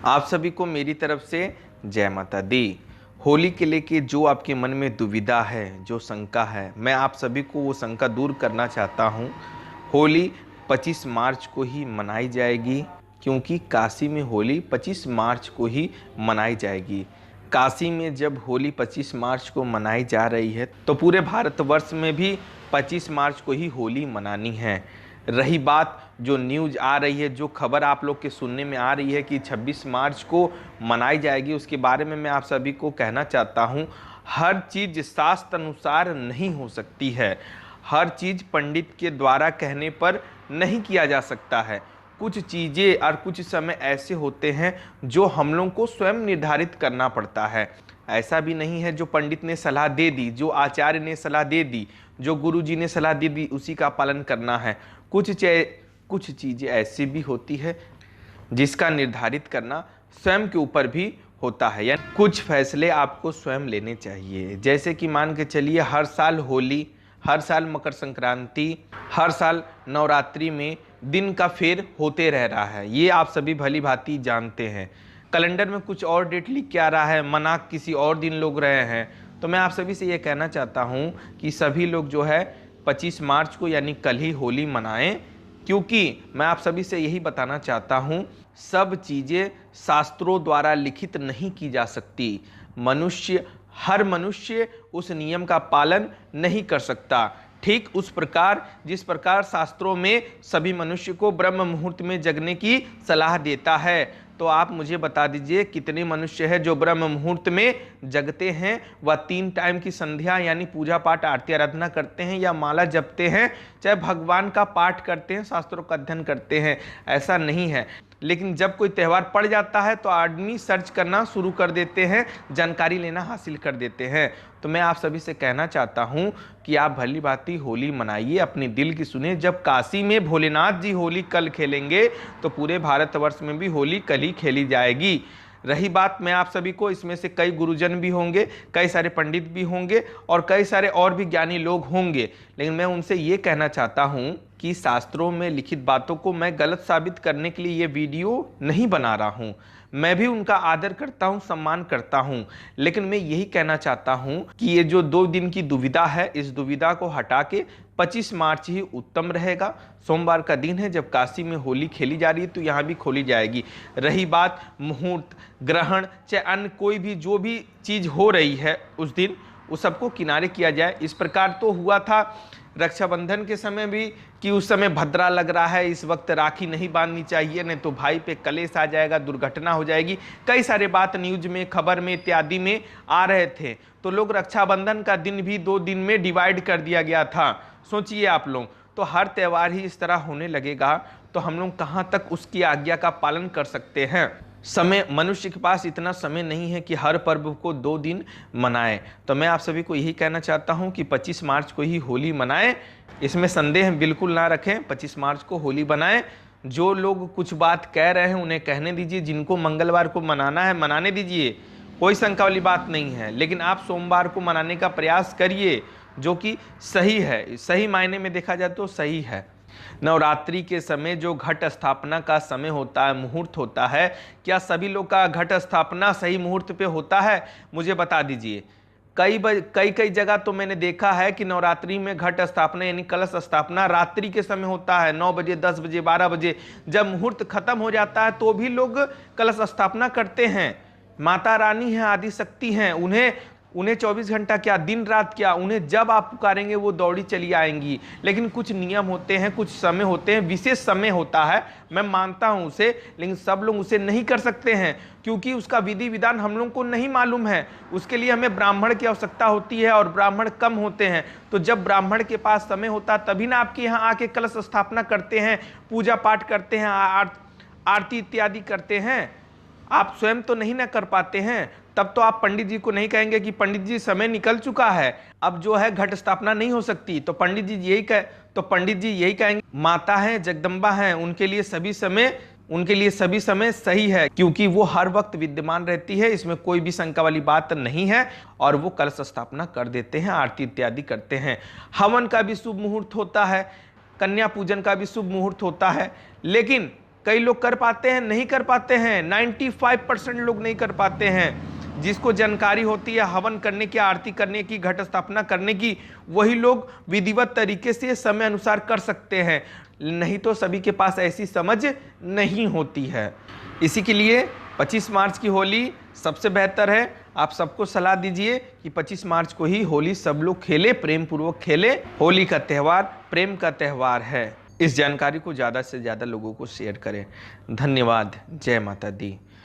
आप सभी को मेरी तरफ से जय माता दी। होली के लेके जो आपके मन में दुविधा है, जो शंका है, मैं आप सभी को वो शंका दूर करना चाहता हूँ। होली 25 मार्च को ही मनाई जाएगी, क्योंकि काशी में होली 25 मार्च को ही मनाई जाएगी। काशी में जब होली 25 मार्च को मनाई जा रही है तो पूरे भारतवर्ष में भी 25 मार्च को ही होली मनानी है। रही बात जो न्यूज़ आ रही है, जो खबर आप लोग के सुनने में आ रही है कि 26 मार्च को मनाई जाएगी, उसके बारे में मैं आप सभी को कहना चाहता हूँ, हर चीज़ शास्त्र अनुसार नहीं हो सकती है। हर चीज़ पंडित के द्वारा कहने पर नहीं किया जा सकता है। कुछ चीज़ें और कुछ समय ऐसे होते हैं जो हम लोग को स्वयं निर्धारित करना पड़ता है। ऐसा भी नहीं है जो पंडित ने सलाह दे दी, जो आचार्य ने सलाह दे दी, जो गुरु जी ने सलाह दे दी उसी का पालन करना है। कुछ चीज़ें ऐसी भी होती है जिसका निर्धारित करना स्वयं के ऊपर भी होता है, यानी कुछ फैसले आपको स्वयं लेने चाहिए। जैसे कि मान के चलिए, हर साल होली, हर साल मकर संक्रांति, हर साल नवरात्रि में दिन का फेर होते रह रहा है, ये आप सभी भली भांति जानते हैं। कैलेंडर में कुछ और डेट लिख के आ रहा है, मना किसी और दिन लोग रहे हैं। तो मैं आप सभी से ये कहना चाहता हूँ कि सभी लोग जो है 25 मार्च को यानी कल ही होली मनाएं, क्योंकि मैं आप सभी से यही बताना चाहता हूँ, सब चीज़ें शास्त्रों द्वारा लिखित नहीं की जा सकती। हर मनुष्य उस नियम का पालन नहीं कर सकता। ठीक उस प्रकार जिस प्रकार शास्त्रों में सभी मनुष्य को ब्रह्म मुहूर्त में जगने की सलाह देता है, तो आप मुझे बता दीजिए कितने मनुष्य हैं जो ब्रह्म मुहूर्त में जगते हैं, वह 3 टाइम की संध्या यानी पूजा पाठ आरती आराधना करते हैं, या माला जपते हैं, चाहे भगवान का पाठ करते हैं, शास्त्रों का अध्ययन करते हैं। ऐसा नहीं है। लेकिन जब कोई त्यौहार पड़ जाता है तो आदमी सर्च करना शुरू कर देते हैं, जानकारी लेना हासिल कर देते हैं। तो मैं आप सभी से कहना चाहता हूं कि आप भली भांति होली मनाइए, अपने दिल की सुने। जब काशी में भोलेनाथ जी होली कल खेलेंगे तो पूरे भारतवर्ष में भी होली कल ही खेली जाएगी। रही बात, मैं आप सभी को, इसमें से कई गुरुजन भी होंगे, कई सारे पंडित भी होंगे और कई सारे और भी ज्ञानी लोग होंगे, लेकिन मैं उनसे ये कहना चाहता हूँ कि शास्त्रों में लिखित बातों को मैं गलत साबित करने के लिए ये वीडियो नहीं बना रहा हूँ। मैं भी उनका आदर करता हूँ, सम्मान करता हूँ, लेकिन मैं यही कहना चाहता हूँ कि ये जो 2 दिन की दुविधा है, इस दुविधा को हटा के 25 मार्च ही उत्तम रहेगा। सोमवार का दिन है, जब काशी में होली खेली जा रही है तो यहाँ भी खोली जाएगी। रही बात मुहूर्त, ग्रहण, चाहे अन्य कोई भी जो भी चीज़ हो रही है उस दिन, उस सबको किनारे किया जाए। इस प्रकार तो हुआ था रक्षाबंधन के समय भी कि उस समय भद्रा लग रहा है, इस वक्त राखी नहीं बांधनी चाहिए, नहीं तो भाई पे कलेश आ जाएगा, दुर्घटना हो जाएगी। कई सारे बात न्यूज में, खबर में इत्यादि में आ रहे थे। तो लोग रक्षाबंधन का दिन भी 2 दिन में डिवाइड कर दिया गया था। सोचिए आप लोग, तो हर त्यौहार ही इस तरह होने लगेगा तो हम लोग कहाँ तक उसकी आज्ञा का पालन कर सकते हैं। समय, मनुष्य के पास इतना समय नहीं है कि हर पर्व को 2 दिन मनाए। तो मैं आप सभी को यही कहना चाहता हूं कि 25 मार्च को ही होली मनाएं, इसमें संदेह बिल्कुल ना रखें। 25 मार्च को होली बनाएं। जो लोग कुछ बात कह रहे हैं उन्हें कहने दीजिए, जिनको मंगलवार को मनाना है मनाने दीजिए, कोई शंका वाली बात नहीं है। लेकिन आप सोमवार को मनाने का प्रयास करिए, जो कि सही है, सही मायने में देखा जाए तो सही है। नवरात्रि के समय जो घट स्थापना का समय होता है, मुहूर्त होता है, क्या सभी लोग का घट स्थापना सही मुहूर्त पे होता है? मुझे बता दीजिए। कई जगह तो मैंने देखा है कि नवरात्रि में घट स्थापना यानी कलश स्थापना रात्रि के समय होता है, 9 बजे, 10 बजे, 12 बजे। जब मुहूर्त खत्म हो जाता है तो भी लोग कलश स्थापना करते हैं। माता रानी है, आदि शक्ति हैं, उन्हें 24 घंटा क्या, दिन रात क्या, उन्हें जब आप पुकारेंगे वो दौड़ी चली आएंगी। लेकिन कुछ नियम होते हैं, कुछ समय होते हैं, विशेष समय होता है, मैं मानता हूं उसे, लेकिन सब लोग उसे नहीं कर सकते हैं क्योंकि उसका विधि विधान हम लोग को नहीं मालूम है। उसके लिए हमें ब्राह्मण की आवश्यकता होती है और ब्राह्मण कम होते हैं। तो जब ब्राह्मण के पास समय होता तभी ना आपके यहाँ आके कलश स्थापना करते हैं, पूजा पाठ करते हैं, आरती इत्यादि करते हैं। आप स्वयं तो नहीं ना कर पाते हैं, तब तो आप पंडित जी को नहीं कहेंगे कि पंडित जी समय निकल चुका है, अब जो है घट स्थापना नहीं हो सकती। तो पंडित जी यही कहेंगे, माता है, जगदम्बा है, उनके लिए सभी समय सही है, क्योंकि वो हर वक्त विद्यमान रहती है, इसमें कोई भी शंका वाली बात नहीं है। और वो कलश स्थापना कर देते हैं, आरती इत्यादि करते हैं। हवन का भी शुभ मुहूर्त होता है, कन्या पूजन का भी शुभ मुहूर्त होता है। लेकिन कई लोग कर पाते हैं, नहीं कर पाते हैं। 95% लोग नहीं कर पाते हैं। जिसको जानकारी होती है हवन करने की, आरती करने की, घट स्थापना करने की, वही लोग विधिवत तरीके से समय अनुसार कर सकते हैं, नहीं तो सभी के पास ऐसी समझ नहीं होती है। इसी के लिए 25 मार्च की होली सबसे बेहतर है। आप सबको सलाह दीजिए कि 25 मार्च को ही होली सब लोग खेले, प्रेम पूर्वक खेले। होली का त्यौहार प्रेम का त्यौहार है। इस जानकारी को ज़्यादा से ज़्यादा लोगों को शेयर करें। धन्यवाद। जय माता दी।